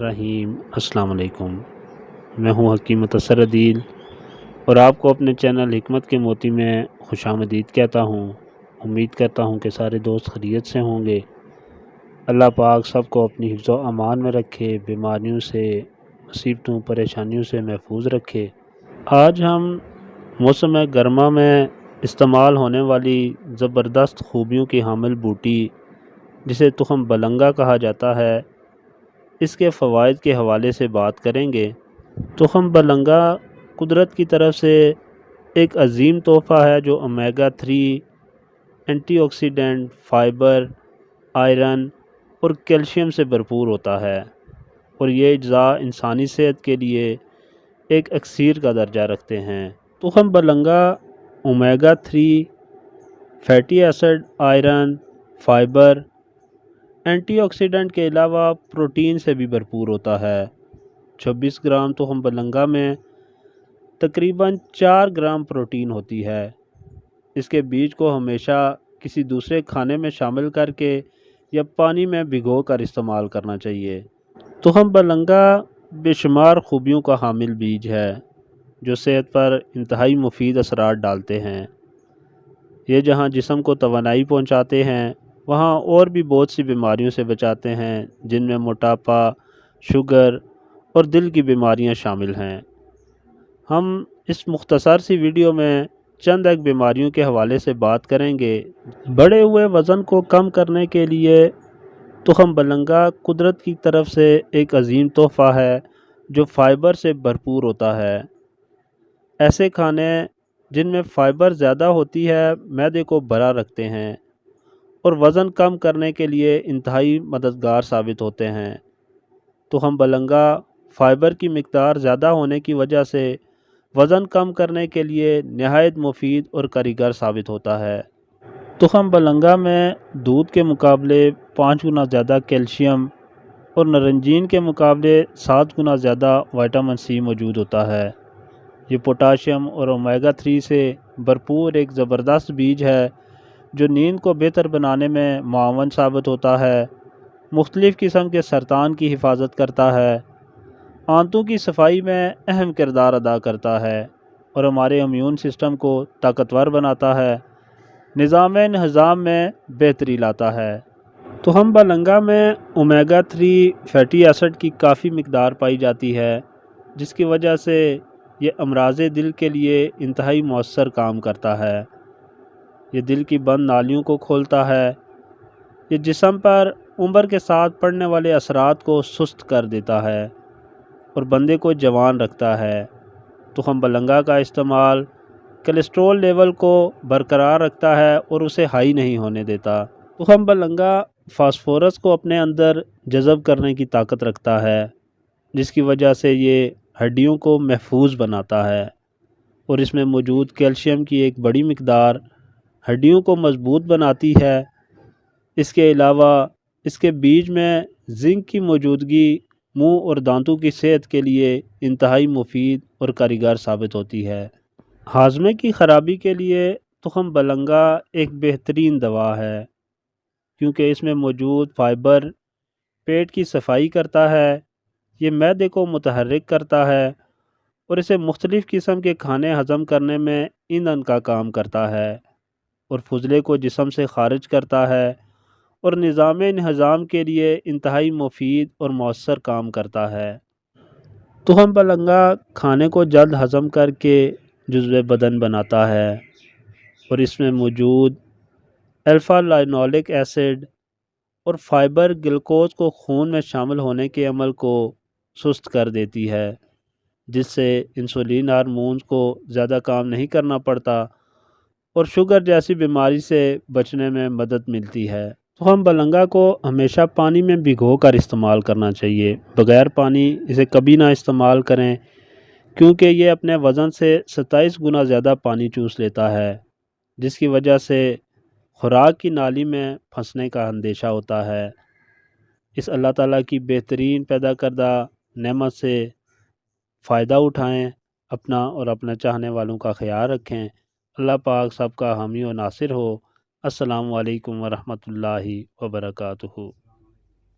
الرحیم۔ السلام علیکم، میں ہوں حکیم متصر عدیل اور آپ کو اپنے چینل حکمت کے موتی میں خوش آمدید کہتا ہوں۔ امید کرتا ہوں کہ سارے دوست خیریت سے ہوں گے۔ اللہ پاک سب کو اپنی حفظ و امان میں رکھے، بیماریوں سے، مصیبتوں، پریشانیوں سے محفوظ رکھے۔ آج ہم موسم گرما میں استعمال ہونے والی زبردست خوبیوں کی حامل بوٹی جسے تخم بلنگا کہا جاتا ہے، اس کے فوائد کے حوالے سے بات کریں گے۔ تخم بلنگا قدرت کی طرف سے ایک عظیم تحفہ ہے جو omega 3 antioxidant, fibre, iron اور کیلشیم سے بھرپور ہوتا ہے، اور یہ اجزاء انسانی صحت کے لیے ایک اکسیر کا درجہ رکھتے ہیں۔ تخم بلنگا omega 3 fatty acid, iron, fiber, antioxidant کے علاوہ پروٹین سے بھی بھرپور ہوتا ہے۔ 26 گرام تخم بلنگا میں تقریباً 4 گرام پروٹین ہوتی ہے۔ اس کے بیج کو ہمیشہ کسی دوسرے کھانے میں شامل کر کے یا پانی میں بھگو کر استعمال کرنا چاہیے۔ تخم بلنگا بے شمار خوبیوں کا حامل بیج ہے جو صحت پر انتہائی مفید اثرات ڈالتے ہیں۔ یہ جہاں جسم کو توانائی پہنچاتے ہیں، وہاں اور بھی بہت سی بیماریوں سے بچاتے ہیں، جن میں موٹاپا، شوگر اور دل کی بیماریاں شامل ہیں۔ ہم اس مختصر سی ویڈیو میں چند ایک بیماریوں کے حوالے سے بات کریں گے۔ بڑھے ہوئے وزن کو کم کرنے کے لیے تخم بلنگا قدرت کی طرف سے ایک عظیم تحفہ ہے جو فائبر سے بھرپور ہوتا ہے۔ ایسے کھانے جن میں فائبر زیادہ ہوتی ہے معدے کو بھرا رکھتے ہیں اور وزن کم کرنے کے لیے انتہائی مددگار ثابت ہوتے ہیں۔ تخم بلنگا فائبر کی مقدار زیادہ ہونے کی وجہ سے وزن کم کرنے کے لیے نہایت مفید اور کارگر ثابت ہوتا ہے۔ تخم بلنگا میں دودھ کے مقابلے 5 گنا زیادہ کیلشیم اور نارنجین کے مقابلے 7 گنا زیادہ وٹامن سی موجود ہوتا ہے۔ یہ پوٹاشیم اور اومیگا 3 سے بھرپور ایک زبردست بیج ہے جو نیند کو بہتر بنانے میں معاون ثابت ہوتا ہے، مختلف قسم کے سرطان کی حفاظت کرتا ہے، آنتوں کی صفائی میں اہم کردار ادا کرتا ہے اور ہمارے امیون سسٹم کو طاقتور بناتا ہے، نظام ہضم میں بہتری لاتا ہے۔ تخم بلنگا میں اومیگا 3 فیٹی ایسڈ کی کافی مقدار پائی جاتی ہے، جس کی وجہ سے یہ امراض دل کے لیے انتہائی مؤثر کام کرتا ہے۔ یہ دل کی بند نالیوں کو کھولتا ہے۔ یہ جسم پر عمر کے ساتھ پڑنے والے اثرات کو سست کر دیتا ہے اور بندے کو جوان رکھتا ہے۔ تخم بلنگا کا استعمال کولیسٹرول لیول کو برقرار رکھتا ہے اور اسے ہائی نہیں ہونے دیتا۔ تخم بلنگا فاسفورس کو اپنے اندر جذب کرنے کی طاقت رکھتا ہے، جس کی وجہ سے یہ ہڈیوں کو محفوظ بناتا ہے، اور اس میں موجود کیلشیم کی ایک بڑی مقدار ہڈیوں کو مضبوط بناتی ہے۔ اس کے علاوہ اس کے بیج میں زنک کی موجودگی منہ اور دانتوں کی صحت کے لیے انتہائی مفید اور کارگر ثابت ہوتی ہے۔ ہاضمے کی خرابی کے لیے تخم بلنگا ایک بہترین دوا ہے، کیونکہ اس میں موجود فائبر پیٹ کی صفائی کرتا ہے، یہ معدے کو متحرک کرتا ہے اور اسے مختلف قسم کے کھانے ہضم کرنے میں ایندھن کا کام کرتا ہے، اور فضلے کو جسم سے خارج کرتا ہے اور نظام ہضم کے لیے انتہائی مفید اور مؤثر کام کرتا ہے۔ تخم بلنگا کھانے کو جلد ہضم کر کے جزو بدن بناتا ہے، اور اس میں موجود الفا لینولک ایسڈ اور فائبر گلوکوز کو خون میں شامل ہونے کے عمل کو سست کر دیتی ہے، جس سے انسولین ہارمونز کو زیادہ کام نہیں کرنا پڑتا اور شوگر جیسی بیماری سے بچنے میں مدد ملتی ہے۔ تخم بلنگا کو ہمیشہ پانی میں بھگو کر استعمال کرنا چاہیے، بغیر پانی اسے کبھی نہ استعمال کریں، کیونکہ یہ اپنے وزن سے 27 گنا زیادہ پانی چوس لیتا ہے، جس کی وجہ سے خوراک کی نالی میں پھنسنے کا اندیشہ ہوتا ہے۔ اس اللہ تعالیٰ کی بہترین پیدا کردہ نعمت سے فائدہ اٹھائیں، اپنا اور اپنا چاہنے والوں کا خیال رکھیں۔ اللہ پاک سب کا حامی و ناصر ہو۔ السلام علیکم ورحمۃ اللہ وبرکاتہ۔